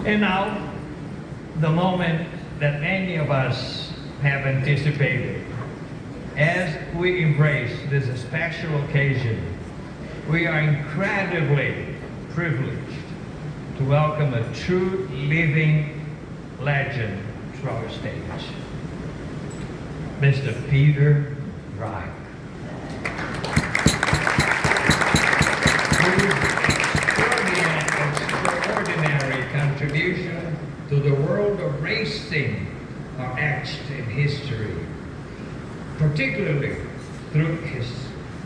And now, the moment that many of us have anticipated. As we embrace this special occasion, we are incredibly privileged to welcome a true living legend to our stage, Mr. Peter Wright. Whose extraordinary contribution to the world of racing are etched in history, particularly through his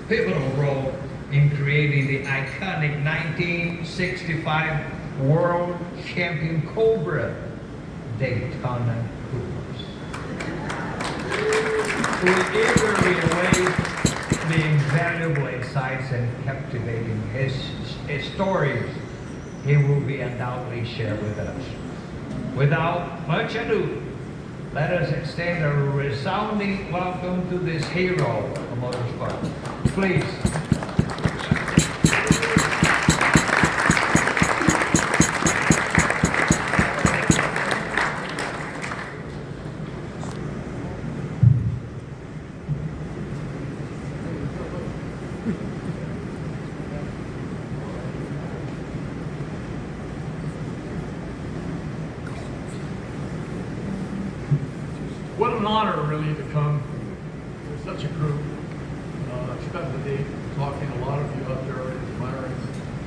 pivotal role in creating the iconic 1965 World Champion Cobra Daytona course. We eagerly await the invaluable insights and captivating his stories he will be undoubtedly share with us. Without much ado, let us extend a resounding welcome to this hero of motorsport. Please. What an honor, really, to come to such a group. I've spent the day talking to a lot of you out there admiring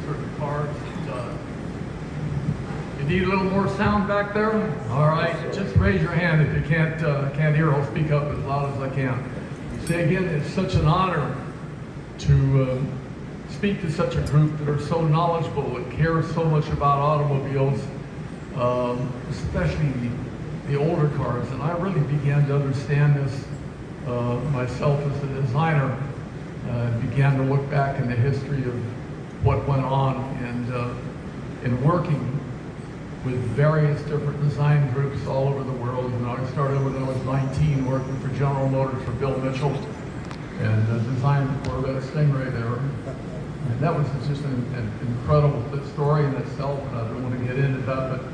certain cars. You need a little more sound back there? All right, just raise your hand if you can't hear. I'll speak up as loud as I can. Say again, it's such an honor to speak to such a group that are so knowledgeable and care so much about automobiles, especially the older cars. And I really began to understand this myself as a designer, began to look back in the history of what went on, and in working with various different design groups all over the world. You know, I started when I was 19 working for General Motors for Bill Mitchell, and designed the Corvette Stingray there. And that was just an incredible story in itself, and I don't want to get into that, but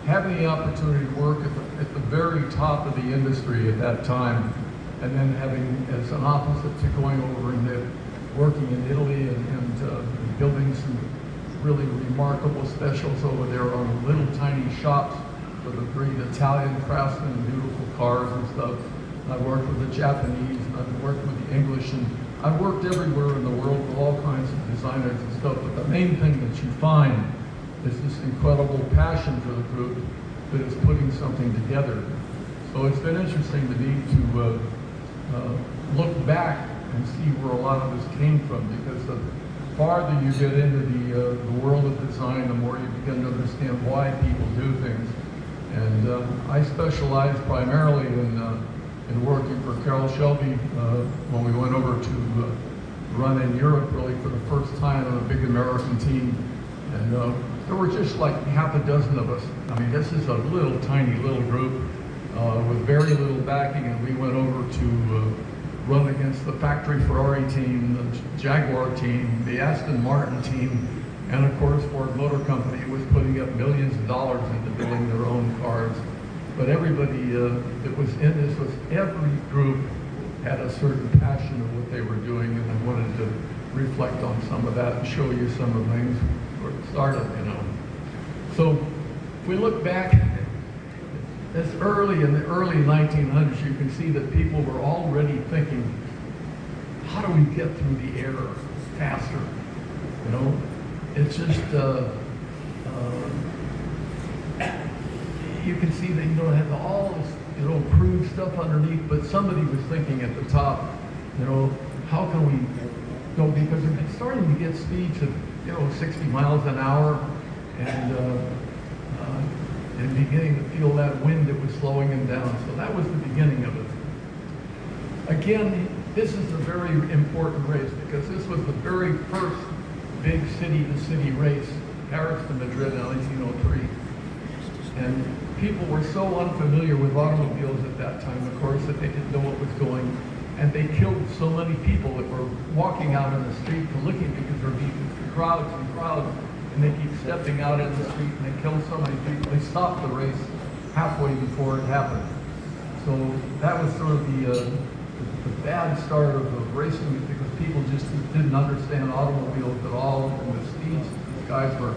having the opportunity to work at the very top of the industry at that time, and then having as an opposite to going over and working in Italy and building some really remarkable specials over there on little tiny shops with a great Italian craftsmen and beautiful cars and stuff. I worked with the Japanese, and I've worked with the English, and I've worked everywhere in the world with all kinds of designers and stuff, but the main thing that you find is this incredible passion for the group that is putting something together. So it's been interesting to me to look back and see where a lot of this came from, because the farther you get into the world of design, the more you begin to understand why people do things. And I specialize primarily in working for Carroll Shelby when we went over to run in Europe really for the first time on a big American team. And there were just like half a dozen of us. I mean, this is a little tiny little group with very little backing, and we went over to run against the factory Ferrari team, the Jaguar team, the Aston Martin team, and of course Ford Motor Company was putting up millions of dollars into building their own cars. But everybody that was in this, every group had a certain passion of what they were doing, and I wanted to reflect on some of that and show you some of the things where it started, you know. So if we look back as early in the early 1900s, you can see that people were already thinking, how do we get through the air faster? You know, it's just, you can see that you don't have all this, you know, crude stuff underneath, but somebody was thinking at the top, you know, how can we go, because it's starting to get speeds of, you know, 60 miles an hour, and beginning to feel that wind that was slowing him down. So that was the beginning of it. Again, this is a very important race because this was the very first big city-to-city race, Paris to Madrid in 1903. And people were so unfamiliar with automobiles at that time, of course, that they didn't know what was going. And they killed so many people that were walking out on the street looking, because there would be crowds and crowds. and they keep stepping out in the street and they kill so many people. They stopped the race halfway before it happened. So that was sort of the bad start of racing, because people just didn't understand automobiles at all, and the speeds these guys were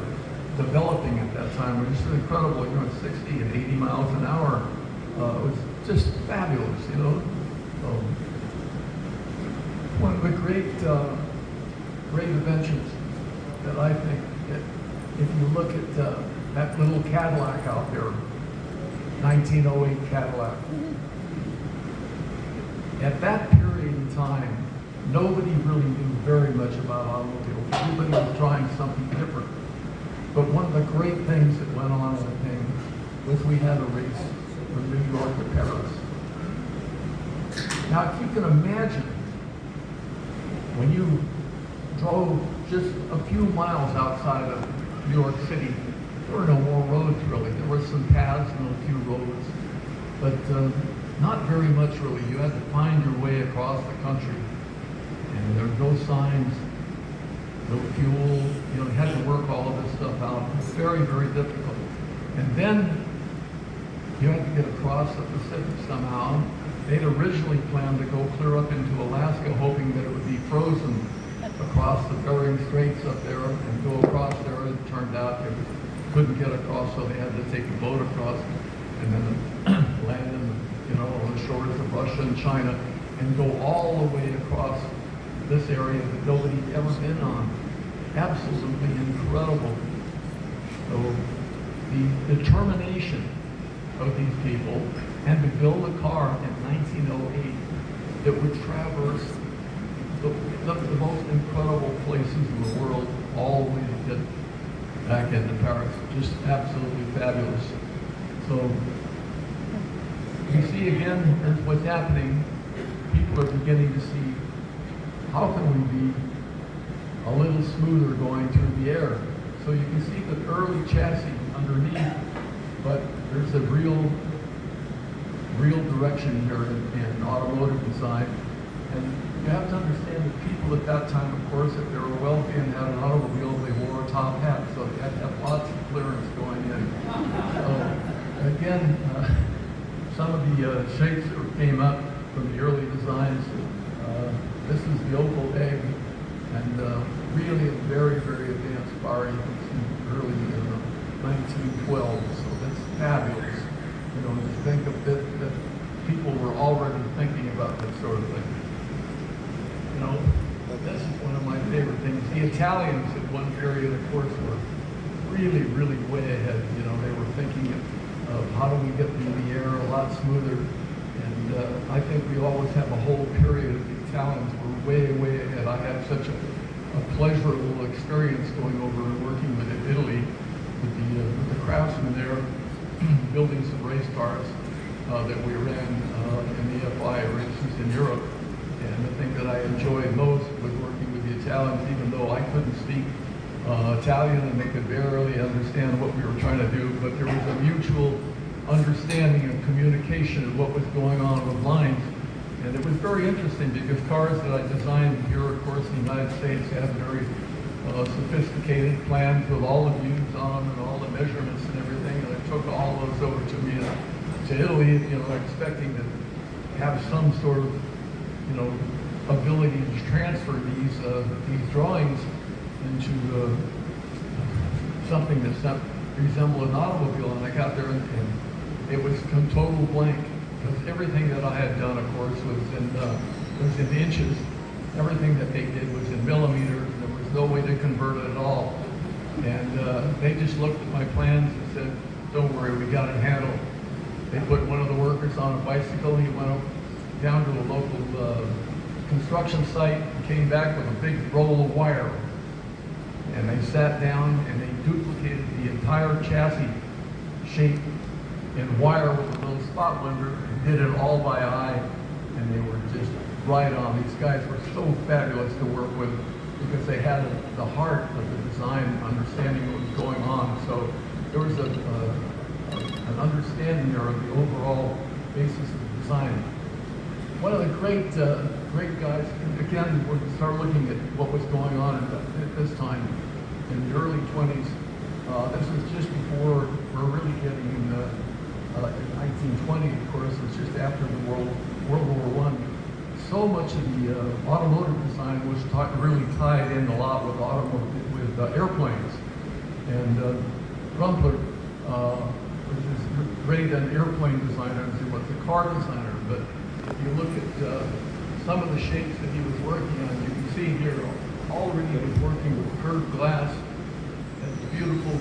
developing at that time were just incredible. 60 and 80 miles an hour. It was just fabulous, One of the great inventions that I think, that if you look at that little Cadillac out there, 1908 Cadillac. At that period in time, nobody really knew very much about automobiles. Everybody was trying something different. But one of the great things that went on in the thing was we had a race from New York to Paris. Now, if you can imagine, when you drove just a few miles outside of New York City, there were no more roads really. There were some paths and a few roads, but not very much really. You had to find your way across the country, and there were no signs, no fuel. You had to work all of this stuff out. It was very, very difficult. And then you had to get across the Pacific somehow. They'd originally planned to go clear up into Alaska, hoping that it would be frozen across the Bering Straits up there and go across there. It turned out they couldn't get across, so they had to take a boat across and then land on the shores of Russia and China and go all the way across this area that nobody'd ever been on. Absolutely incredible. So the determination of these people, and to build a car in 1908 that would traverse the most incredible places in the world all the way to get back into Paris. Just absolutely fabulous. So you see again, here's what's happening. People are beginning to see, how can we be a little smoother going through the air? So you can see the early chassis underneath, but there's a real direction here in automotive design. And you have to understand that people at that time, of course, if they were wealthy and had an automobile, they wore a top hat, so they had to have lots of clearance going in. So again, some of the shapes that came up from the early designs, this is the Opel egg, and really a very, very advanced car. You can see early 1912, so that's fabulous. To think of that people were already thinking about this sort of thing. But this is one of my favorite things. The Italians at one period, of course, were really, really way ahead. They were thinking of how do we get through the air a lot smoother. And I think we always have a whole period of the Italians were way, way ahead. I had such a pleasurable experience going over and working with Italy, with the craftsmen there, building some race cars that we ran in the FI races in Europe. And the thing that I enjoyed most was working with the Italians, even though I couldn't speak Italian and they could barely understand what we were trying to do, but there was a mutual understanding and communication of what was going on with lines. And it was very interesting because cars that I designed here, of course, in the United States have very sophisticated plans with all the views on them and all the measurements and everything. And I took all those over to Italy, expecting to have some sort of ability to transfer these drawings into something that resembled an automobile. And I got there and it was total blank, because everything that I had done, of course, was in inches. Everything that they did was in millimeters. There was no way to convert it at all. And they just looked at my plans and said, "Don't worry, we got it handled." They put one of the workers on a bicycle. He went up down to a local construction site and came back with a big roll of wire. And they sat down and they duplicated the entire chassis shape in wire with a little spot wonder and did it all by eye. And they were just right on. These guys were so fabulous to work with because they had the heart of the design, understanding what was going on. So there was an understanding there of the overall basis of the design. One of the great guys, again, we start looking at what was going on at this time. in the early 20s. This was just before we're really getting in 1920, of course. It was just after the World War I. So much of the automotive design was really tied in a lot with airplanes. And Rumpler was this great an airplane designer, as he was a car designer. But if you look at some of the shapes that he was working on, you can see here already he was working with curved glass and beautiful,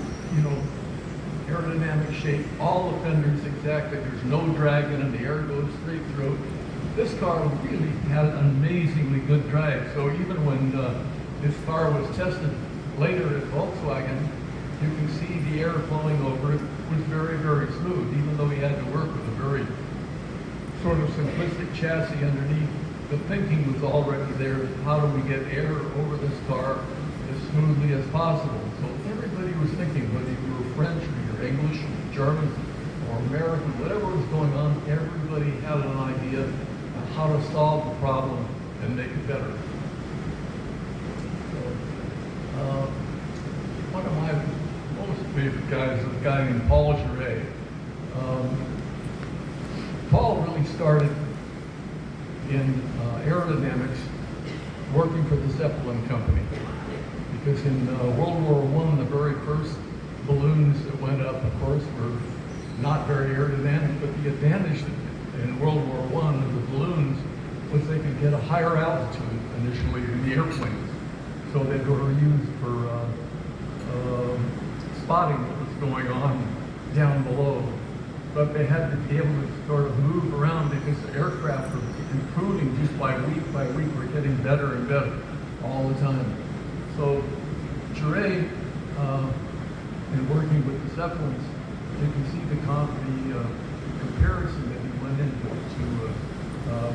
aerodynamic shape. All the fenders exactly. There's no drag in it. The air goes straight through it. This car really had an amazingly good drag. So even when this car was tested later at Volkswagen, you can see the air flowing over it was very, very smooth, even though he had to work with a very sort of simplistic chassis underneath. The thinking was already there. How do we get air over this car as smoothly as possible? So everybody was thinking, whether you were French or you're English or German or American, whatever was going on, everybody had an idea of how to solve the problem and make it better. So, one of my most favorite guys is a guy named Paul Grube. Paul really started in aerodynamics working for the Zeppelin company, because in World War I, the very first balloons that went up, of course, were not very aerodynamic, but the advantage in World War I of the balloons was they could get a higher altitude initially than the airplanes. So they were used for spotting what was going on down below. But they had to be able to sort of move around because the aircraft were improving just by week. We're getting better and better all the time. So Grube, in working with the Zeppelins, you can see the comparison that he went into to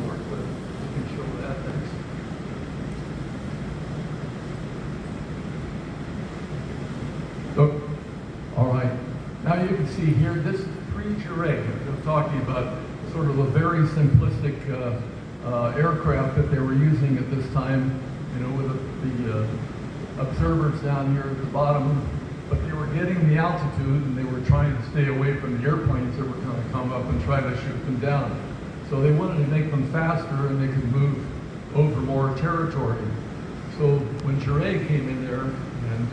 work with. You can show that next. So, all right. Now you can see here, this is pre-Grube. I'm talking about sort of a very simplistic aircraft that they were using at this time, with the observers down here at the bottom. But they were getting the altitude, and they were trying to stay away from the airplanes that were going to come up and try to shoot them down. So they wanted to make them faster, and they could move over more territory. So when Grube came in there and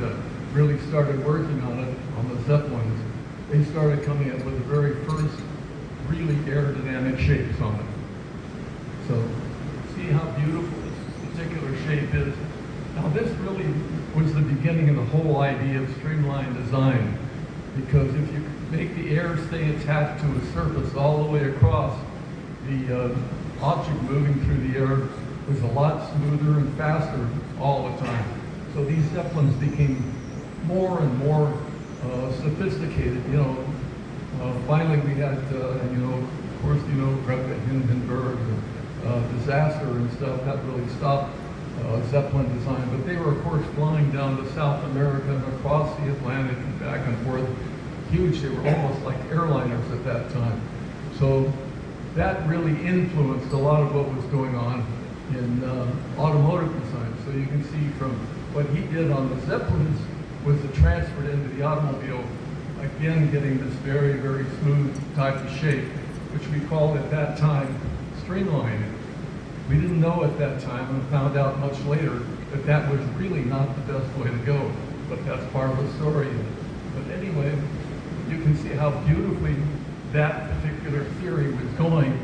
really started working on it, on the Zeppelins, they started coming up with the very first really aerodynamic shapes on it. So see how beautiful this particular shape is. Now this really was the beginning of the whole idea of streamlined design, because if you make the air stay attached to a surface all the way across, the object moving through the air was a lot smoother and faster all the time. So these Zeppelins became more and more sophisticated. Finally we had, of course, Grube, Hindenburg, disaster and stuff that really stopped Zeppelin design. But they were, of course, flying down to South America and across the Atlantic and back and forth. Huge. They were almost like airliners at that time. So that really influenced a lot of what was going on in automotive design. So you can see from what he did on the Zeppelins was to transfer it into the automobile, again getting this very, very smooth type of shape, which we called at that time streamlining. We didn't know at that time, and found out much later, that that was really not the best way to go, but that's part of the story. But anyway, you can see how beautifully that particular theory was going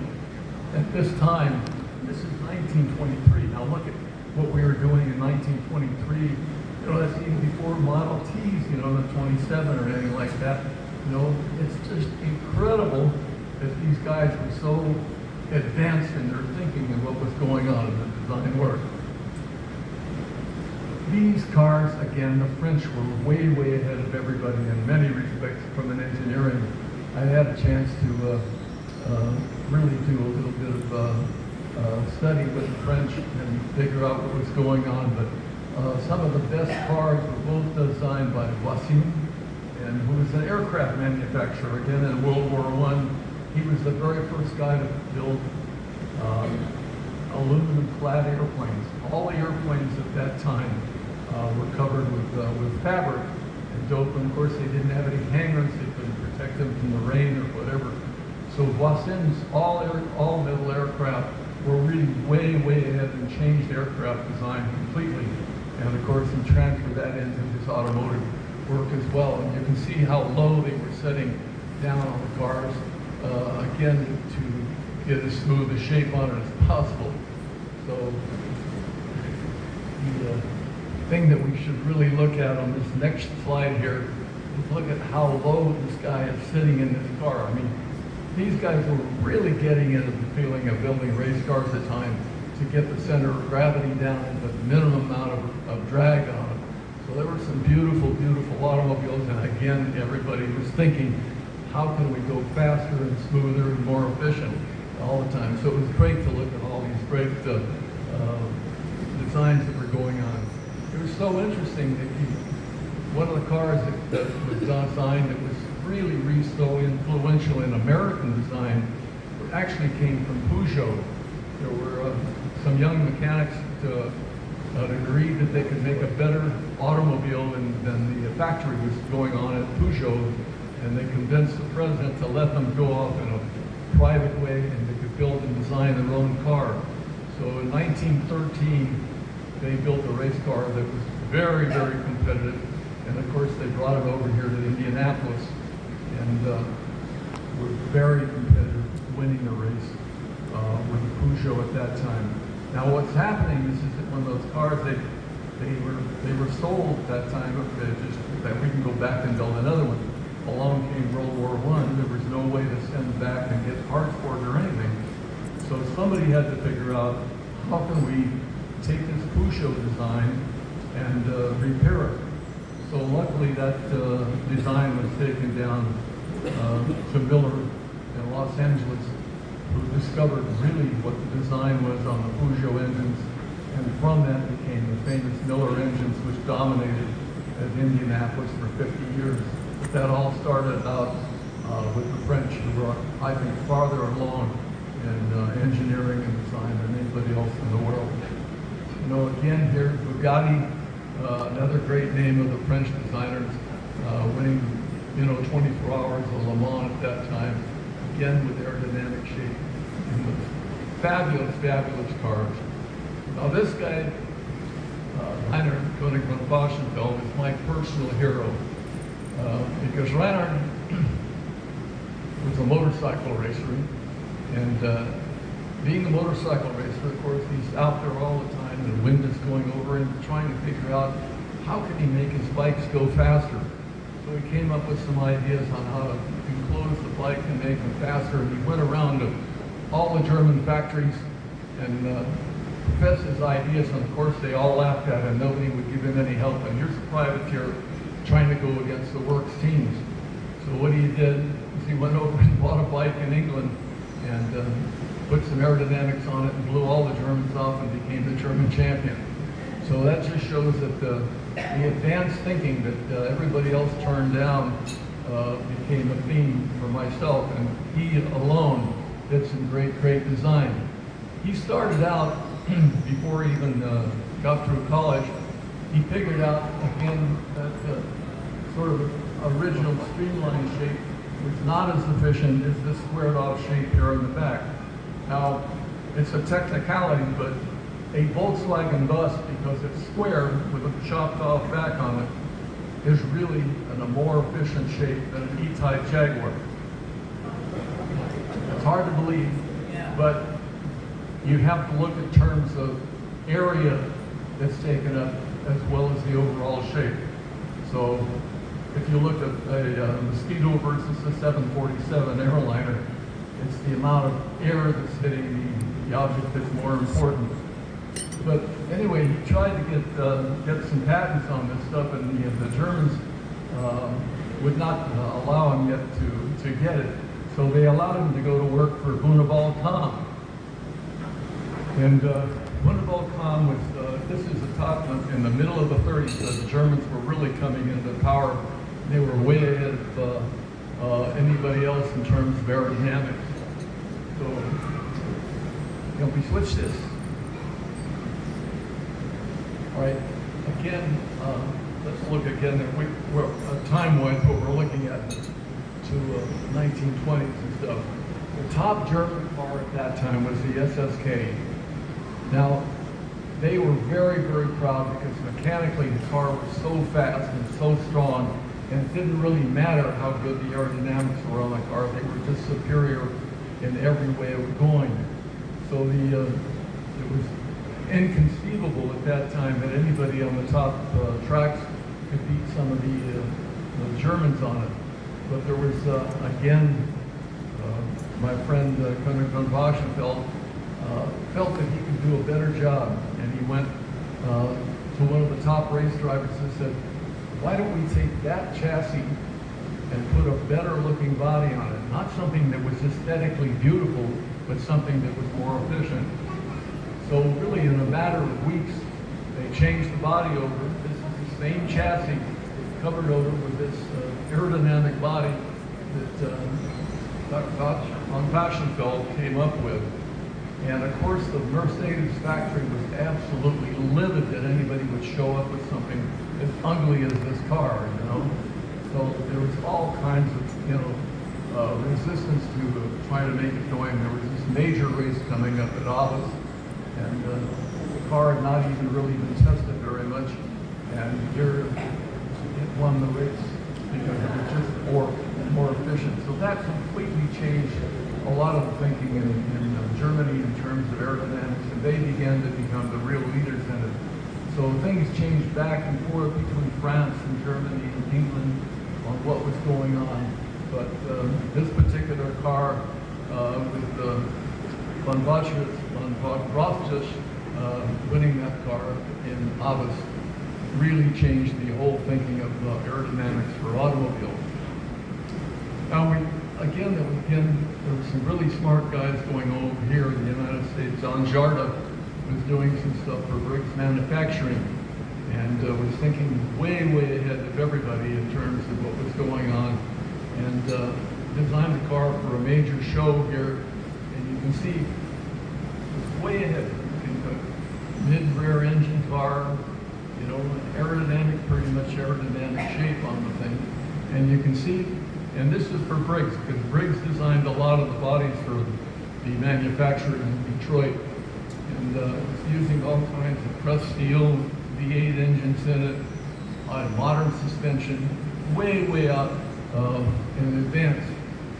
at this time. This is 1923. Now look at what we were doing in 1923. That's even before Model Ts, the 27 or anything like that. It's just incredible that these guys were so advanced in their thinking and what was going on in the design work. These cars, again, the French were way, way ahead of everybody in many respects from an engineering. I had a chance to really do a little bit of study with the French and figure out what was going on. But some of the best cars were both designed by Voisin, and who was an aircraft manufacturer, again, in World War I. He was the very first guy to build aluminum-clad airplanes. All the airplanes at that time were covered with fabric and dope. And of course, they didn't have any hangers; they couldn't protect them from the rain or whatever. So Voisin's all metal aircraft were really way ahead and changed aircraft design completely. And of course, he transferred that into his automotive work as well. And you can see how low they were setting down on the cars, again, to get as smooth a shape on it as possible. So the thing that we should really look at on this next slide here is look at how low this guy is sitting in this car. I mean, these guys were really getting into the feeling of building race cars at time to get the center of gravity down and the minimum amount of drag on it. So there were some beautiful automobiles, and again, everybody was thinking, how can we go faster and smoother and more efficient all the time? So it was great to look at all these great designs that were going on. It was so interesting that one of the cars that was designed that was really so influential in American design actually came from Peugeot. There were some young mechanics that agreed that they could make a better automobile than the factory was going on at Peugeot, and they convinced the president to let them go off in a private way and they could build and design their own car. So in 1913, they built a race car that was very competitive, and of course they brought it over here to Indianapolis and were very competitive, winning the race with the Peugeot at that time. Now what's happening is that when those cars, they were sold at that time, that we can go back and build another one. Along came World War I, there was no way to send back and get parts for it or anything. So somebody had to figure out, how can we take this Peugeot design and repair it? So luckily that design was taken down to Miller in Los Angeles, who discovered really what the design was on the Peugeot engines, and from that became the famous Miller engines, which dominated at Indianapolis for 50 years. But that all started out with the French, who were, I think, farther along in engineering and design than anybody else in the world. You know, again here, Bugatti, another great name of the French designers, winning, 24 hours of Le Mans at that time, again with aerodynamic shape, and with fabulous cars. Now this guy, Rainer Koenig von Boschenfeld, is my personal hero, because Rainer was a motorcycle racer, and being a motorcycle racer, of course, he's out there all the time, and the wind is going over, and trying to figure out how can he make his bikes go faster. So he came up with some ideas on how to enclose the bike and make them faster, and he went around to all the German factories and professed his ideas, and of course they all laughed at him. Nobody would give him any help, and here's a privateer trying to go against the works teams. So what he did is he went over and bought a bike in England and put some aerodynamics on it and blew all the Germans off and became the German champion. So that just shows that the advanced thinking that everybody else turned down became a theme for myself, and he alone did some great design. He started out, before he even got through college, he figured out, again, that sort of original streamline shape was not as efficient as this squared off shape here in the back. Now, it's a technicality, but a Volkswagen bus, because it's square with a chopped off back on it, is really in a more efficient shape than an E-Type Jaguar. It's hard to believe, but you have to look at terms of area that's taken up as well as the overall shape. So if you look at a Mosquito versus a 747 airliner, it's the amount of air that's hitting the object that's more important. But anyway, he tried to get some patents on this stuff, and the Germans would not allow him yet to get it. So they allowed him to go to work for Grube. And Grube was, this is the top in the middle of the 30s. The Germans were really coming into power. They were way ahead of anybody else in terms of aerodynamics. So, we switch this. All right, again, let's look again. We're time-wise, what we're looking at to 1920s and stuff. The top German car at that time was the SSK. Now, they were very, very proud because mechanically the car was so fast and so strong, and it didn't really matter how good the aerodynamics were on the car. They were just superior in every way of going. So it was inconceivable at that time that anybody on the top tracks could beat some of the Germans on it. But there was, again, my friend König von Waschenfeld felt that he could do a better job, and he went to one of the top race drivers and said, why don't we take that chassis and put a better looking body on it? Not something that was aesthetically beautiful, but something that was more efficient. So really in a matter of weeks, they changed the body over. This is the same chassis covered over with this aerodynamic body that von Waschenfeld came up with. And of course, the Mercedes factory was absolutely livid that anybody would show up with something as ugly as this car, you know. So there was all kinds of, you know, resistance to trying to make it going. There was this major race coming up at Aarhus, and the car had not even really been tested very much. And here it won the race because it was just more efficient. So that completely changed a lot of the thinking in Germany in terms of aerodynamics, and they began to become the real leaders in it. So things changed back and forth between France and Germany and England on what was going on. But this particular car with von Rothschild winning that car in Aarhus really changed the whole thinking of aerodynamics for automobiles. Now there were some really smart guys going over here in the United States. John Jarda was doing some stuff for Briggs Manufacturing, and was thinking way, way ahead of everybody in terms of what was going on, and designed the car for a major show here. And you can see it's way ahead. Mid-rear engine car, you know, pretty much aerodynamic shape on the thing. And you can see, and this is for Briggs, because Briggs designed a lot of the bodies for the manufacturer in Detroit. And it's using all kinds of pressed steel, V8 engines in it, modern suspension, way, way out in advance.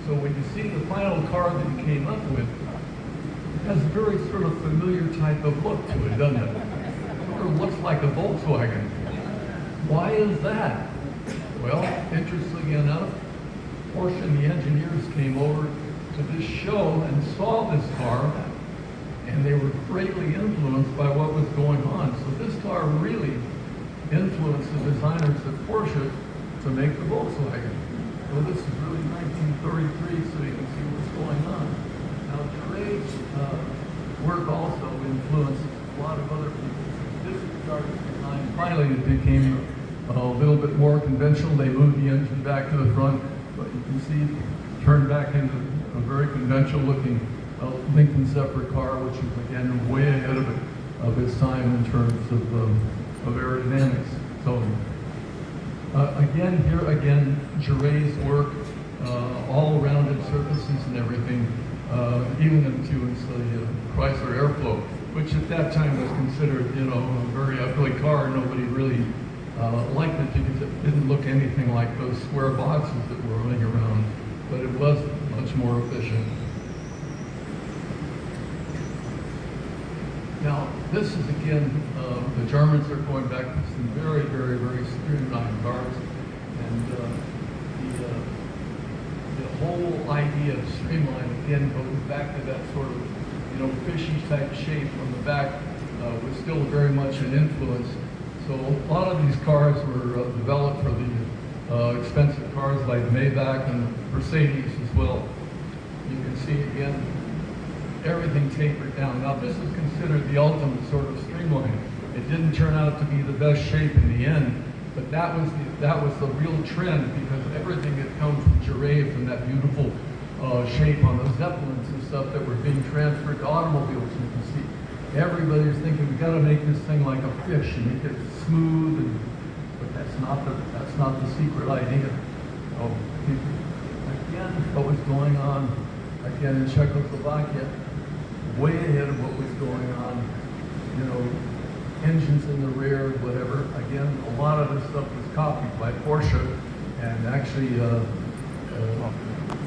So when you see the final car that he came up with, it has a very sort of familiar type of look to it, doesn't it? It sort of looks like a Volkswagen. Why is that? Well, interestingly enough, Porsche and the engineers came over to this show and saw this car, and they were greatly influenced by what was going on. So this car really influenced the designers at Porsche to make the Volkswagen. So this is really 1933, so you can see what's going on. Now, Gervais' work also influenced a lot of other people. This started design. Finally, it became a little bit more conventional. They moved the engine back to the front, but you can see it turned back into a very conventional-looking Lincoln Zephyr car, which is again way ahead of its time in terms of aerodynamics. So again, Gervais' work, all rounded surfaces and everything, even into the Chrysler Airflow, which at that time was considered, you know, a very ugly car. Nobody really liked it because it didn't look anything like those square boxes that were running around, but it was much more efficient. Now, this is again, the Germans are going back to some very, very, very streamlined cars, and the whole idea of streamline again goes back to that sort of, you know, fishy type shape on the back was still very much an influence. So a lot of these cars were developed for the expensive cars like Maybach and Mercedes as well. You can see again, everything tapered down. Now this is considered the ultimate sort of streamline. It didn't turn out to be the best shape in the end, but that was the real trend, because everything had come from Gervais, from that beautiful shape on those Zeppelins and stuff that were being transferred to automobiles. You can see everybody's thinking we got to make this thing like a fish and make it smooth, but that's not the secret idea. So, again, what was going on again in Czechoslovakia, way ahead of what was going on, you know, engines in the rear, whatever. Again, a lot of this stuff was copied by Porsche, and actually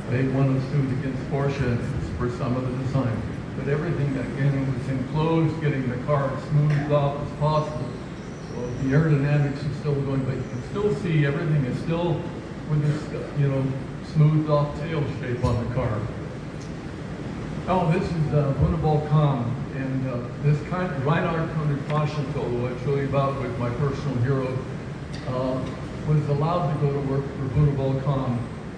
they won a suit against Porsche for some of the design. But everything, again, was enclosed, getting the car as smooth off as possible. So the aerodynamics is still going, but you can still see everything is still with this, you know, smoothed off tail shape on the car. Oh, this is Wunderbaum, and this kind of Reinhard Koenig-Faschenfeld, who I told you about with my personal hero, was allowed to go to work for Wunderbaum,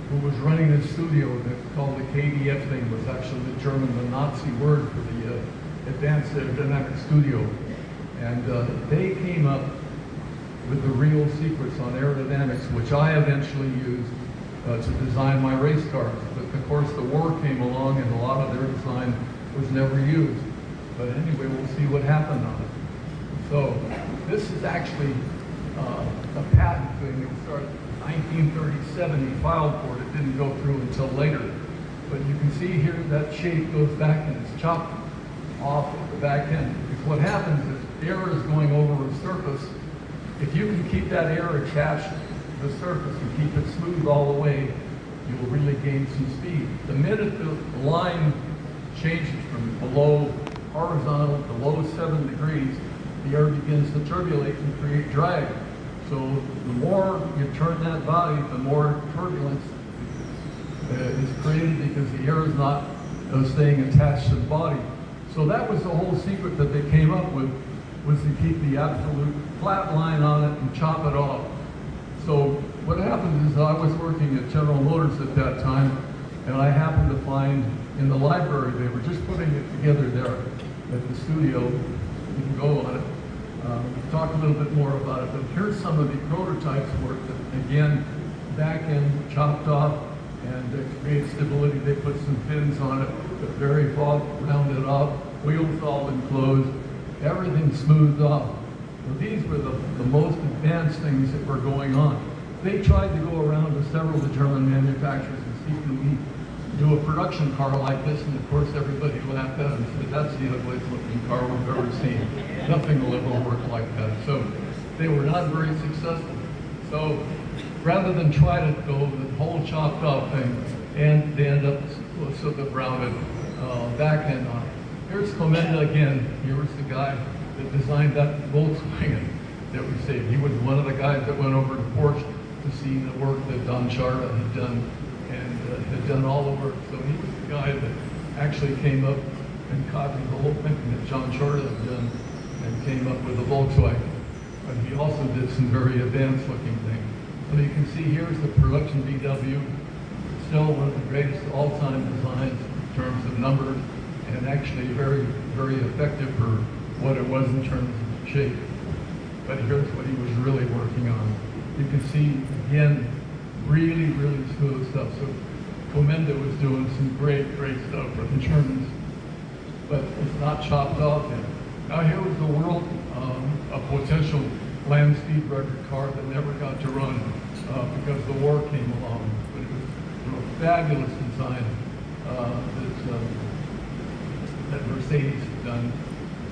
who was running a studio that's called the KDF thing, was actually the German, the Nazi word for the Advanced Aerodynamic Studio. And they came up with the real secrets on aerodynamics, which I eventually used to design my race cars. But of course the war came along and a lot of their design was never used. But anyway, we'll see what happened on it. So this is actually a patent thing that started in 1937. He filed for it. It didn't go through until later. But you can see here that shape goes back and it's chopped off at the back end. Because what happens is air is going over a surface. If you can keep that air attached to the surface and keep it smooth all the way, you will really gain some speed. The minute the line changes from below horizontal to below 7 degrees, the air begins to turbulate and create drag. So the more you turn that body, the more turbulence is created because the air is not staying attached to the body. So that was the whole secret that they came up with, was to keep the absolute flat line on it and chop it off. So what happened is I was working at General Motors at that time, and I happened to find in the library, they were just putting it together there at the studio. You can go on it. We'll talk a little bit more about it, but here's some of the prototypes work that, again, back end chopped off and to create stability. They put some fins on it, but very rounded off, wheels all enclosed, everything smoothed off. Well, these were the most advanced things that were going on. They tried to go around to several of the German manufacturers and see can we do a production car like this, and of course everybody laughed at it and said, that's the ugliest looking car we've ever seen. Nothing will ever work like that. So they were not very successful. So rather than try to go the whole chopped off thing, and they end up with the rounded back end on it. Here's Komenda again. Here was the guy that designed that Volkswagen that we saved. He was one of the guys that went over to Porsche to see the work that Don Charda had done, and had done all the work. So he was the guy that actually came up and copied the whole thing that John Charda had done and came up with the Volkswagen. But he also did some very advanced looking things. So you can see here's the production VW, still one of the greatest all-time designs in terms of numbers, and actually very, very effective for what it was in terms of shape. But here's what he was really working on. You can see, again, really, really smooth stuff. So Komenda was doing some great, great stuff for the Germans, but it's not chopped off yet. Now here was the world, a potential land speed record car that never got to run because the war came along. But it was a fabulous design that Mercedes had done.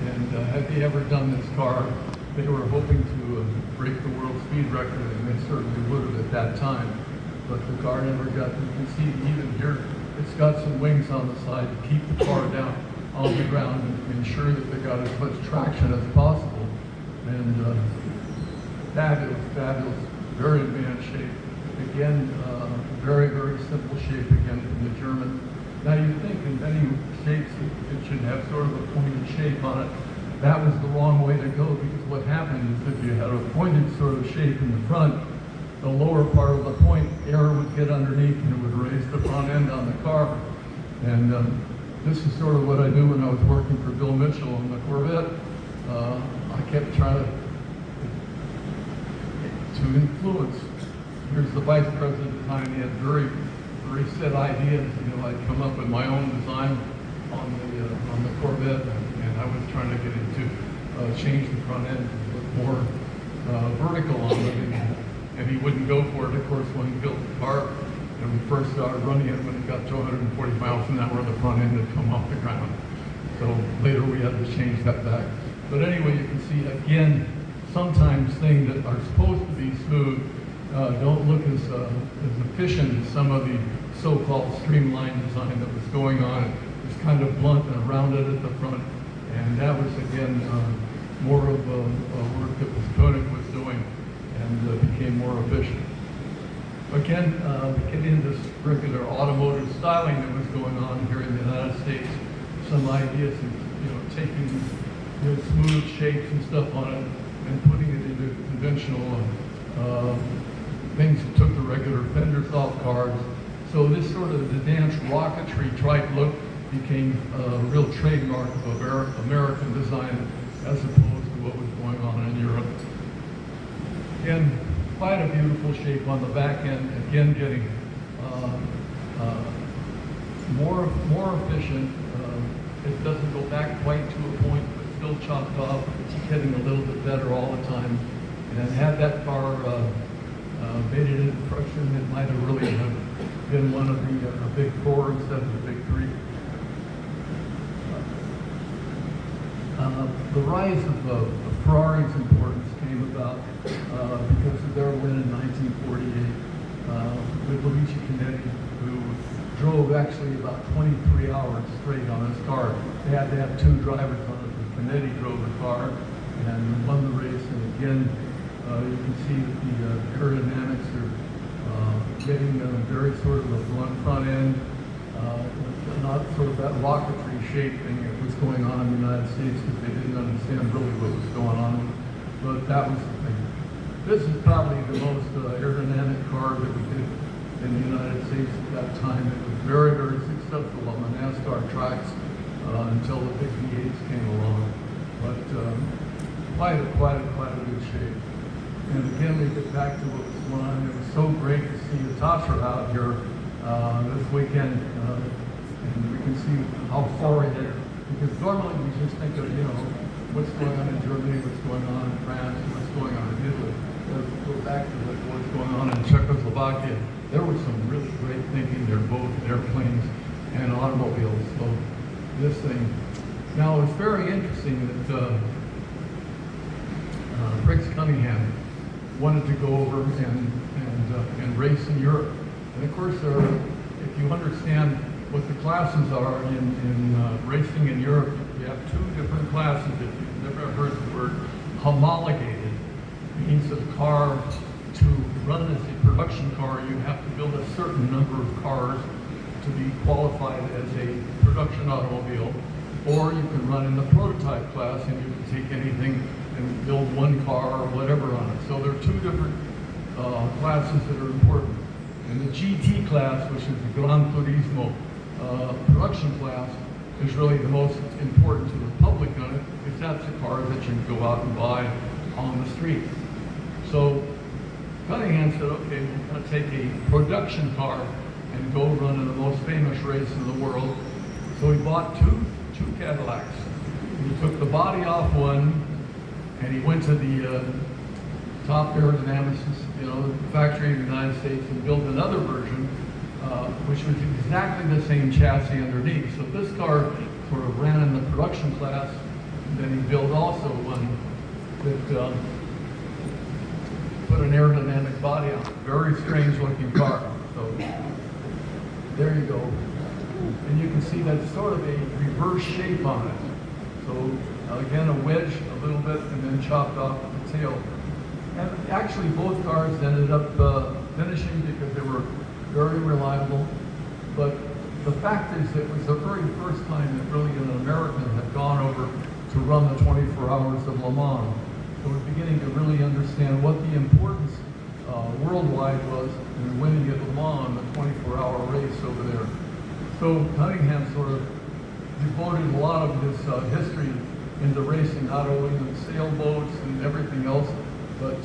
And had they ever done this car, they were hoping to break the world speed record, and they certainly would have at that time. But the car never got, you can see even here, it's got some wings on the side to keep the car down on the ground and ensure that they got as much traction as possible. And fabulous, fabulous, very advanced shape. Again, very, very simple shape again from the German. Now you think in many shapes it should have sort of a pointed shape on it. That was the wrong way to go, because what happened is if you had a pointed sort of shape in the front, the lower part of the point, air would get underneath and it would raise the front end on the car. And this is sort of what I do when I was working for Bill Mitchell on the Corvette. I kept trying to influence. Here's the vice president design. He had very set ideas. You know, I'd come up with my own design on the Corvette, and I was trying to get him to change the front end to look more vertical on it, and he wouldn't go for it. Of course, when he built the car, and we first started running it, when it got to 140 miles an hour, the front end had come off the ground. So later we had to change that back. But anyway, you can see again, sometimes things that are supposed to be smooth don't look as efficient as some of the so-called streamlined design that was going on. It was kind of blunt and rounded at the front, and that was again more of a work that was Koenig was doing, and became more efficient. Again, we get into this regular automotive styling that was going on here in the United States. Some ideas of taking smooth shapes and stuff on it and putting it into conventional things that took the regular fenders off cars. So this sort of the dance rocketry type look became a real trademark of American design as opposed to what was going on in Europe. Again, quite a beautiful shape on the back end, again getting more efficient. It doesn't go back quite to a point, but still chopped off. It's getting a little bit better all the time. And had that car made it into production, it might have really been one of the big four instead of the big three. The rise of Ferrari's importance came about because of their win in 1948 with Luigi Chinetti, who drove actually about 23 hours straight on his car. They had to have two drivers on it, but Chinetti drove the car and won the race. And again, you can see that the aerodynamics are getting very sort of a blunt front end, not sort of that rocketry shape thing that was going on in the United States because they didn't understand really what was going on. But that was the thing. This is probably the most aerodynamic car that we did in the United States at that time. It was very, very successful on the NASCAR tracks until the big V8s came along. But quite a good shape. And again, we get back to what was going on. It was so great to see Natasha out here this weekend, and we can see how far it is. Because normally we just think of, what's going on in Germany, what's going on in France, what's going on in Italy. Let's go back to what's going on in Czechoslovakia. There was some really great thinking there, both airplanes and automobiles. So this thing. Now it's very interesting that Briggs Cunningham wanted to go over and race in Europe. And of course, if you understand what the classes are in racing in Europe, you have two different classes. If you've never heard the word homologated, it means that a car to run as a production car, you have to build a certain number of cars to be qualified as a production automobile. Or you can run in the prototype class and you can take anything and build one car or whatever on it. So there are two different classes that are important. And the GT class, which is the Gran Turismo production class, is really the most important to the public on it, because that's the car that you can go out and buy on the street. So Cunningham said, okay, we're going to take a production car and go run in the most famous race in the world. So he bought two Cadillacs. He took the body off one, and he went to the top aerodynamics, factory in the United States, and built another version, which was exactly the same chassis underneath. So this car sort of ran in the production class, and then he built also one that put an aerodynamic body on it. Very strange looking car. So there you go. And you can see that's sort of a reverse shape on it. So again, a wedge a little bit and then chopped off at the tail. And actually both cars ended up finishing because they were very reliable. But the fact is it was the very first time that really an American had gone over to run the 24 hours of Le Mans. So we're beginning to really understand what the importance worldwide was in winning at Le Mans, the 24-hour race over there. So Cunningham sort of devoted a lot of his history into racing, not only in sailboats and everything else, but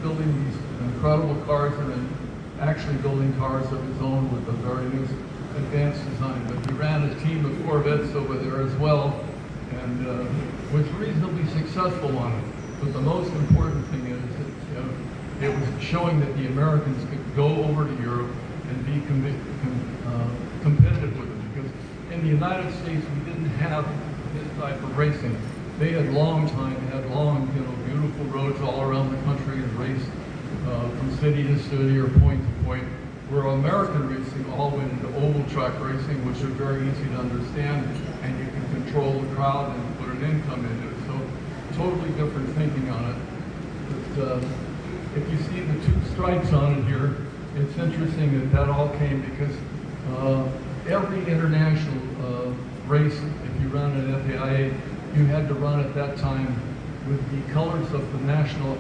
building these incredible cars and then actually building cars of his own with a very new advanced design. But he ran a team of Corvettes over there as well, and was reasonably successful on it. But the most important thing is that it was showing that the Americans could go over to Europe and be competitive with them. Because in the United States, we didn't have this type of racing. They had long, beautiful roads all around the country and raced from city to city or point to point. Where American racing all went into oval track racing, which are very easy to understand, and you can control the crowd and put an income into it. So totally different thinking on it. But if you see the two stripes on it here, it's interesting that all came because every international race, if you run at AACA, you had to run at that time with the colors of the national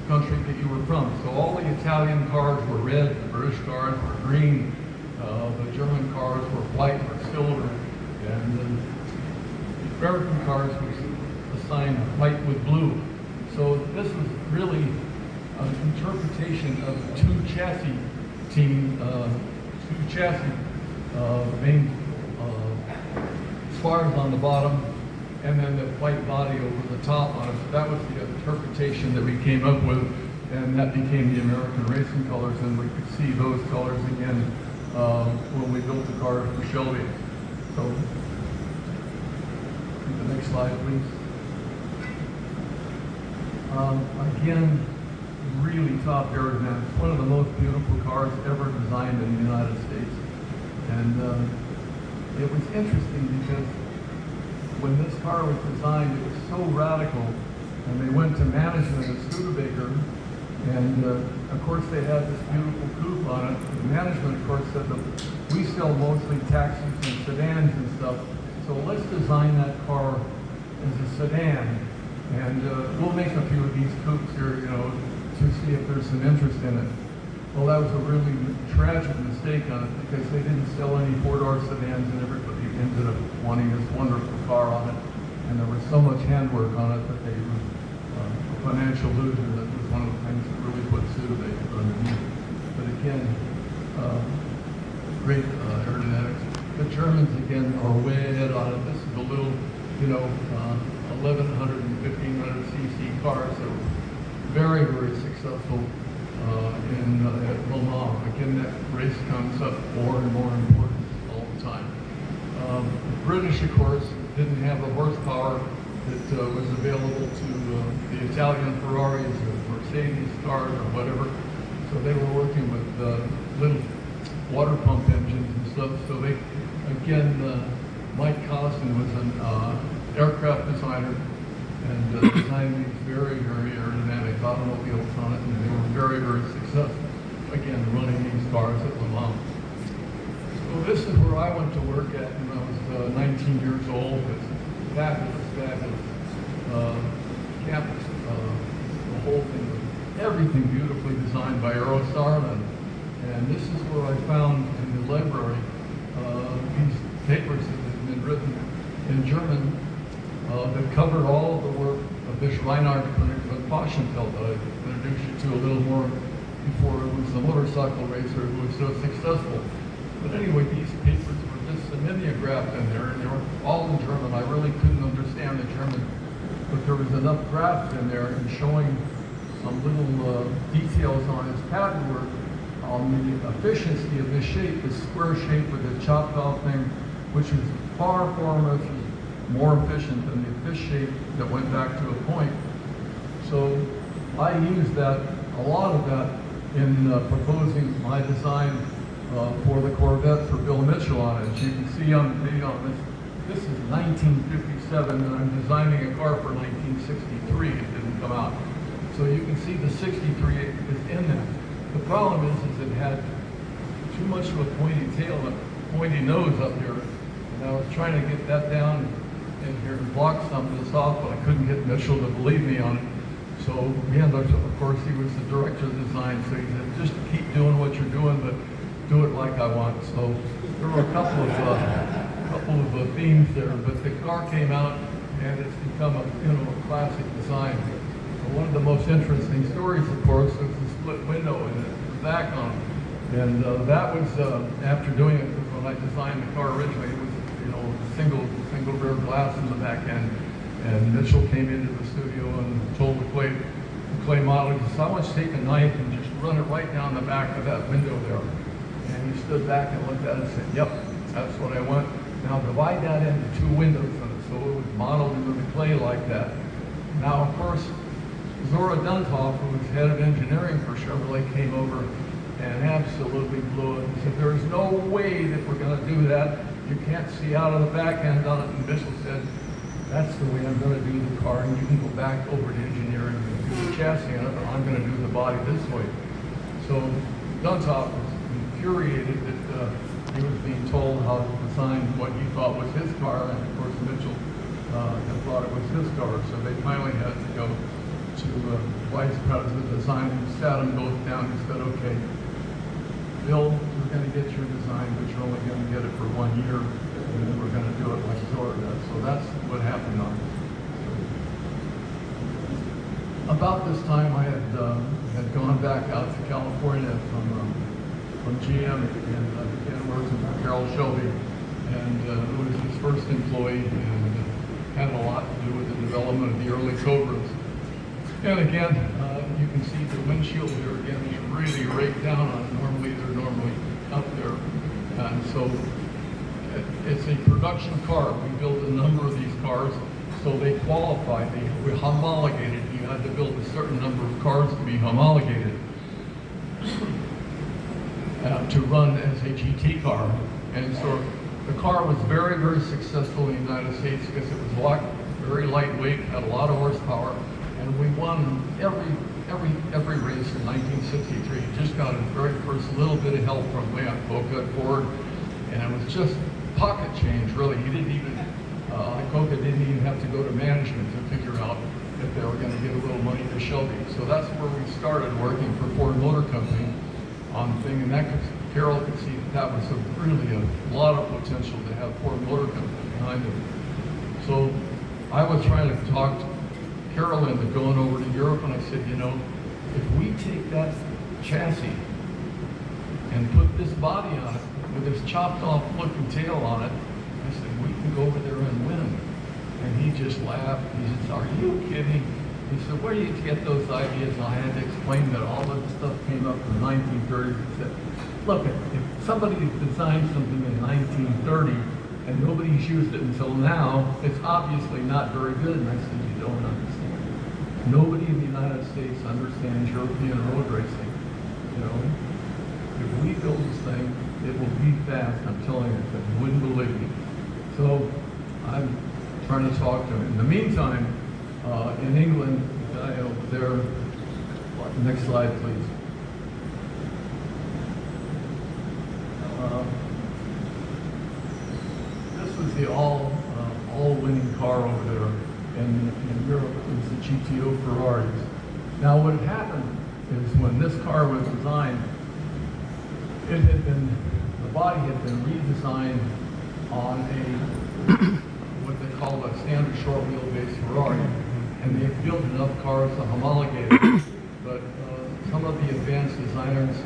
country that you were from. So all the Italian cars were red, the British cars were green, the German cars were white or silver, and the American cars was assigned white with blue. So this was really an interpretation of two chassis main spars on the bottom, and then the white body over the top on it. So that was the interpretation that we came up with, and that became the American racing colors, and we could see those colors again when we built the car for Shelby. So, the next slide, please. Again, really top aerodynamics. One of the most beautiful cars ever designed in the United States. And it was interesting because when this car was designed, it was so radical, and they went to management at Studebaker, and of course they had this beautiful coupe on it. The management, of course, said that we sell mostly taxis and sedans and stuff, so let's design that car as a sedan, and we'll make a few of these coupes here, to see if there's some interest in it. Well, that was a really tragic mistake on it because they didn't sell any four-door sedans, and everybody ended up wanting this wonderful car on it. And there was so much handwork on it that they were a financial loser. That was one of the things that really put Studebaker underneath. But again, great aerodynamics. The Germans, again, are way ahead on it. This is a little, 1100 and 1500 cc cars that were very, very successful at Le Mans. Again, that race comes up more and more important all the time. The British, of course, didn't have the horsepower that was available to the Italian Ferraris or Mercedes cars or whatever. So they were working with little water pump engines and stuff. So they, again, Mike Costin was an aircraft designer and designed these very, very aerodynamic automobiles on it, and they were very, very successful, again, running these cars at Le Mans. So this is where I went to work at when I was 19 years old. It's fabulous, fabulous campus. The whole thing, everything beautifully designed by Earl Starman. And this is where I found in the library these papers that had been written in German that covered all of the work of this Reinhard von Paschenfeld that I introduced you to a little more before. It was the motorcycle racer who was so successful. But anyway, these papers were just mimeographed in there, and they were all in German. I really couldn't understand the German, but there was enough graphs in there and showing some little details on his pattern work on the efficiency of this shape, this square shape with the chop valve thing, which was far, far more efficient than the fish shape that went back to a point. So I used that, a lot of that, in proposing my design for the Corvette for Bill Mitchell on it. As you can see on the video on this is 1957, and I'm designing a car for 1963. It didn't come out. So you can see the 63 is in that. The problem is it had too much of a pointy tail, a pointy nose up here. And I was trying to get that down in here and block some of this off, but I couldn't get Mitchell to believe me on it. So, yeah, of course, he was the director of design, so he said, just keep doing what you're doing, but do it like I want. So there were a couple of themes there, but the car came out, and it's become a classic design. One of the most interesting stories, of course, was the split window in the back on it. And that was after doing it, because when I designed the car originally, it was single rear glass in the back end. And Mitchell came into the studio and told the clay model, he said, I want you to take a knife and just run it right down the back of that window there. And he stood back and looked at it and said, yep, that's what I want. Now divide that into two windows, and so it was modeled into the clay like that. Now, of course, Zora Dunthoff, who was head of engineering for Chevrolet, came over and absolutely blew it. He said, there's no way that we're going to do that. You can't see out of the back end on it. And Mitchell said, that's the way I'm going to do the car, and you can go back over to engineering and do the chassis on it, but I'm going to do the body this way. So Dunthoff was infuriated that he was being told how to design what he thought was his car, and of course Mitchell had thought it was his car. So they finally had to go to Vice President of Design, and sat them both down and said, okay, Bill, we're going to get your design, but you're only going to get it for 1 year, and then we're going to do it like Zora does. So that's what happened on it. About this time, I had gone back out to California from GM and began working for Carroll Shelby, and who was his first employee, and had a lot to do with the development of the early Cobras. And again, you can see the windshield here again is really raked down on it. They're normally up there. And so it's a production car. We built a number of these cars, so they qualified. We homologated. You had to build a certain number of cars to be homologated to run as a GT car. And so the car was very, very successful in the United States because it was very lightweight, had a lot of horsepower, and we won every race in 1963. Just got his very first little bit of help from Leon Coca at Ford, and it was just pocket change, really. He didn't even, Coca didn't even have to go to management to figure out if they were going to give a little money to Shelby. So that's where we started working for Ford Motor Company on the thing, and Carroll could see that was really a lot of potential to have Ford Motor Company behind it. So I was trying to talk Carroll into going over to Europe, and I said, you know, if we take that chassis and put this body on it with this chopped off looking tail on it, I said, we can go over there and win. And he just laughed. He said, are you kidding? He said, where do you get those ideas? And I had to explain that all of the stuff came up in the 1930s. He said, look, if somebody designed something in 1930 and nobody's used it until now, it's obviously not very good. And I said, you don't understand. Nobody in the United States understands European road racing. You know, if we build this thing, it will be fast. I'm telling you, you wouldn't believe me. So I'm trying to talk to him. In the meantime, in England, the guy over there, next slide, please. This was the all-winning car over there. In Europe, it was the GTO Ferraris. Now, what had happened is when this car was designed, the body had been redesigned on what they call a standard short wheelbase Ferrari, and they had built enough cars to homologate it. But some of the advanced designers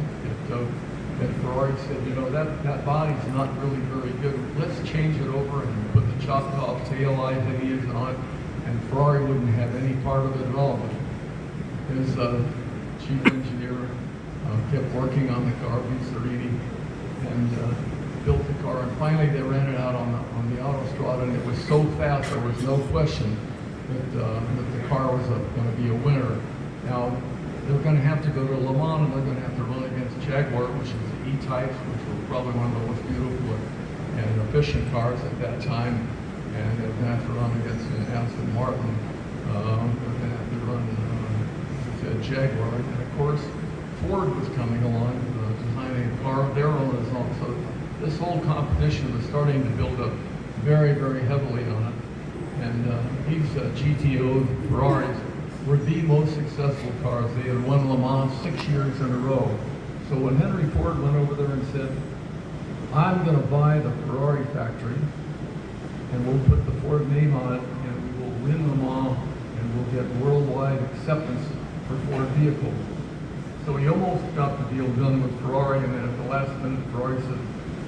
at Ferrari said, you know, that body's not really very good. Let's change it over and put the chopped off tail light lineage on it. And Ferrari wouldn't have any part of it at all. His chief engineer kept working on the car, Vincerini, and built the car. And finally, they ran it out on the autostrada, and it was so fast there was no question that the car was going to be a winner. Now, they're going to have to go to Le Mans, and they're going to have to run against Jaguar, which was the E-types, which were probably one of the most beautiful and efficient cars at that time. And they're going to have to run against Aston Martin. They're going to have to run Jaguar. And of course, Ford was coming along, designing a car of their own as well. So this whole competition was starting to build up very, very heavily on it. And these GTO Ferraris were the most successful cars. They had won Le Mans 6 years in a row. So when Henry Ford went over there and said, I'm going to buy the Ferrari factory, and we'll put the Ford name on it, and we will win Le Mans, and we'll get worldwide acceptance for Ford vehicles. So he almost got the deal done with Ferrari, and then at the last minute, Ferrari said,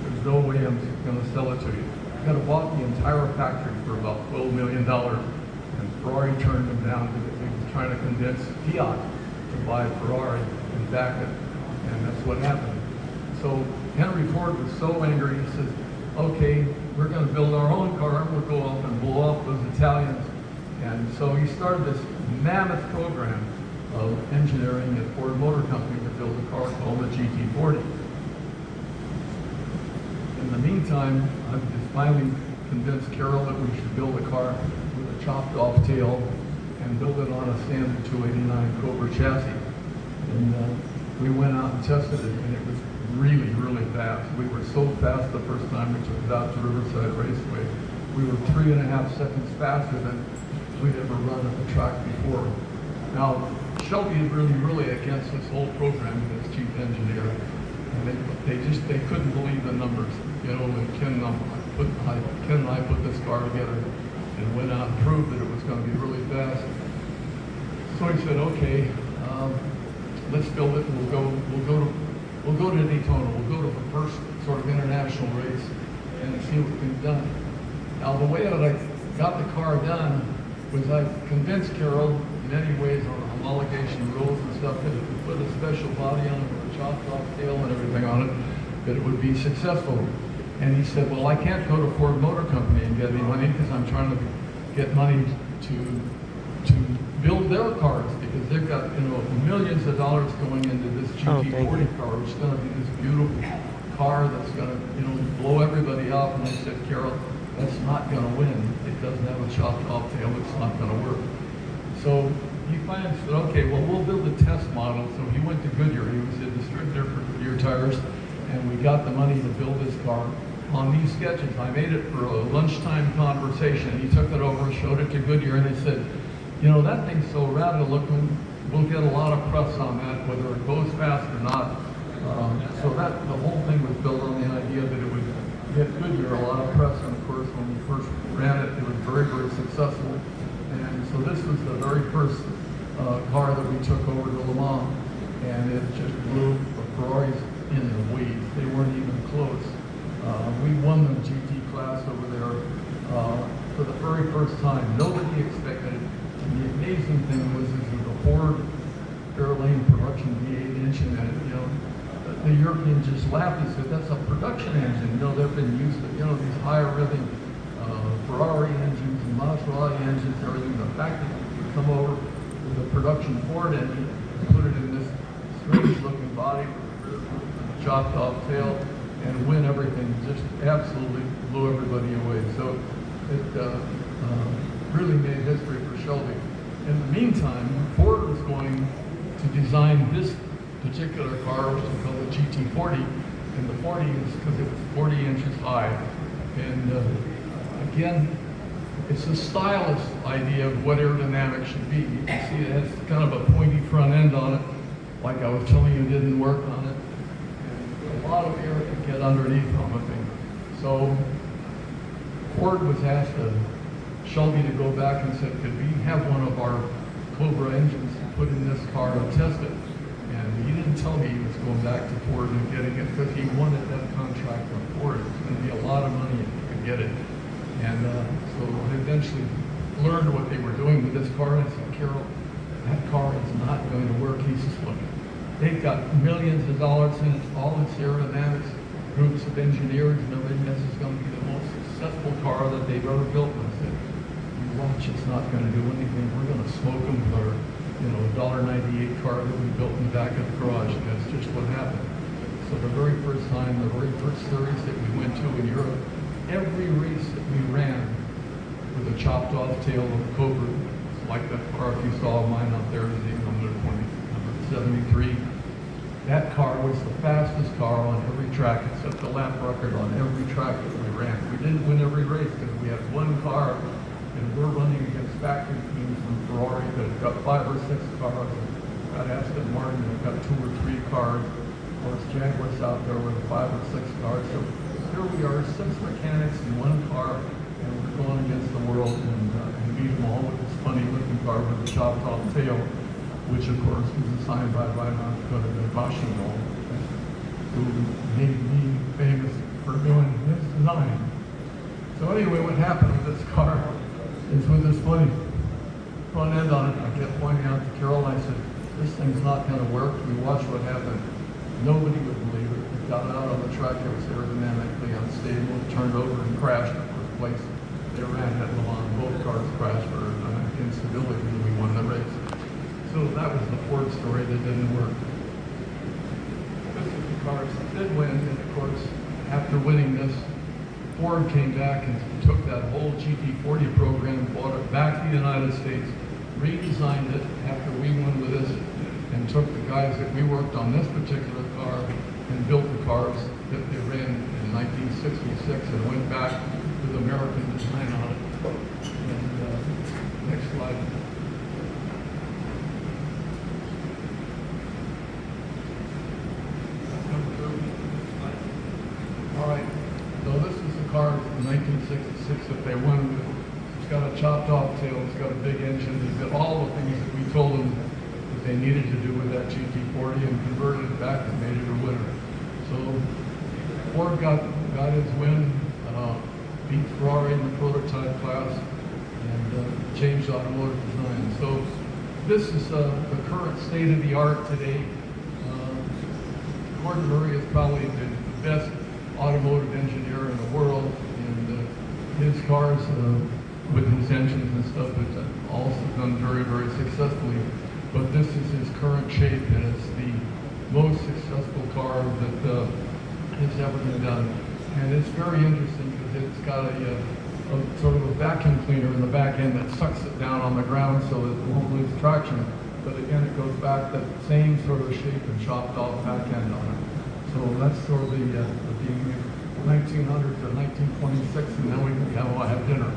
there's no way I'm going to sell it to you. I could have bought the entire factory for about $12 million, and Ferrari turned him down because he was trying to convince Fiat to buy Ferrari and back it, and that's what happened. So Henry Ford was so angry, he said, okay, we're going to build our own car, and we'll go up and blow off those Italians. And so he started this mammoth program of engineering at Ford Motor Company to build a car called the GT40. In the meantime, I've finally convinced Carroll that we should build a car with a chopped off tail and build it on a standard 289 Cobra chassis. And we went out and tested it, and it was really, really fast. We were so fast the first time we took it out to Riverside Raceway. We were 3.5 seconds faster than we'd ever run at the track before. Now, Shelby is really against this whole program, as chief engineer. And they couldn't believe the numbers. You know, when Ken and I put this car together and went out and proved that it was going to be really fast. So he said, okay, let's build it, and we'll go to Daytona. We'll go to the first sort of international race and see what we've done. Now, the way that I got the car done was I convinced Carroll in many ways on homologation rules and stuff that if we put a special body on it with a chopped off tail and everything on it, that it would be successful. And he said, well, I can't go to Ford Motor Company and get any money because I'm trying to get money to build their cars, because they've got, you know, millions of dollars going into this GT40 car, which is going to be this beautiful car that's going to, you know, blow everybody off. And I said, Carroll, that's not going to win. It doesn't have a chopped off tail. It's not going to work. So he finally said, okay, well, we'll build a test model. So he went to Goodyear. He was a distributor for Goodyear tires, and we got the money to build this car on these sketches. I made it for a lunchtime conversation. He took it over and showed it to Goodyear, and they said, you know, that thing's so radical looking, we'll get a lot of press on that, whether it goes fast or not. So that the whole thing was built on the idea that it would get Goodyear a lot of press, and of course, when we first ran it, it was very, very successful. And so this was the very first car that we took over to Le Mans, and it just blew the Ferraris in the weeds. They weren't even close. We won the GT class over there for the very first time. Nobody expected it. And the amazing thing was the Ford Fairlane production V8 engine, and you know, the Europeans just laughed and said, that's a production engine. You know, they've been used to, you know, these higher revving Ferrari engines and Maserati engines and everything. The fact that you could come over with a production Ford engine and put it in this strange looking body with a chopped off tail and win everything just absolutely blew everybody away. So it really made history for Shelby. In the meantime, Ford was going to design this particular car, which is called the GT40, and the 40 is because it was 40 inches high. And again, it's a stylist idea of what aerodynamics should be. You can see it has kind of a pointy front end on it, like I was telling you, didn't work on it. And a lot of air could get underneath on the thing. So Ford was asked Shelby to go back and said, could we have one of our Cobra engines put in this car and test it? And he didn't tell me he was going back to Ford and getting it because he wanted that contract from Ford. It was going to be a lot of money if he could get it. And so I eventually learned what they were doing with this car. And I said, Carroll, that car is not going to work. He says, look, they've got millions of dollars in it, all this aerodynamics, groups of engineers and everything. This is going to be the most successful car that they've ever built. And I said, watch, it's not going to do anything. We're going to smoke them for, you know, a $1.98 car that we built in the back of the garage. And that's just what happened. So the very first time, the very first series that we went to in Europe, every race that we ran with a chopped off tail of a Cobra, like that car, if you saw mine up there, is even number 73. That car was the fastest car on every track. It set the lap record on every track that we ran. We didn't win every race because we had one car, and we're running against factory teams from Ferrari that have got 5 or 6 cars. We've got Aston Martin, they've got 2 or 3 cars. Of course, Jaguar's out there with 5 or 6 cars. So here we are, 6 mechanics in one car, and we're going against the world and beat them all with this funny looking car with a chopped off tail, which of course was assigned by Weimar and Washington, who made me famous for doing this design. So anyway, what happened with this car is with this funny front end on it. I kept pointing out to Carol, I said, this thing's not going to work. We watched what happened. Nobody would believe it. We got it out on the track. It was aerodynamically unstable. It turned over and crashed at first place. They ran headlong on. Both cars crashed for instability, and we won the race. So that was the Ford story that didn't work. This is the cars that did win, and of course, after winning this, Ford came back and took that whole GT40 program, brought it back to the United States, redesigned it after we won with this, and took the guys that we worked on this particular car and built the cars that they ran in 1966 and went back with American design on it. And next slide. All right, so this is the car in 1966 that they won with. It's got a chopped off tail, it's got a big engine, it's got all the things that we told them that they needed to do with that GT40 and converted it back and made it a winner. So Ford got his win, beat Ferrari in the prototype class, and changed automotive design. So this is the current state of the art today. Gordon Murray is probably the best automotive engineer in the world, and his cars with his engines and stuff have also done very, very successfully. But this is his current shape, and it's the most successful car that has ever been done. And it's very interesting because it's got a sort of a vacuum cleaner in the back end that sucks it down on the ground so that it won't lose traction. But again, it goes back that same sort of shape and chopped off back end on it. So that's sort of the beginning of 1900 to 1926, and then we can have dinner.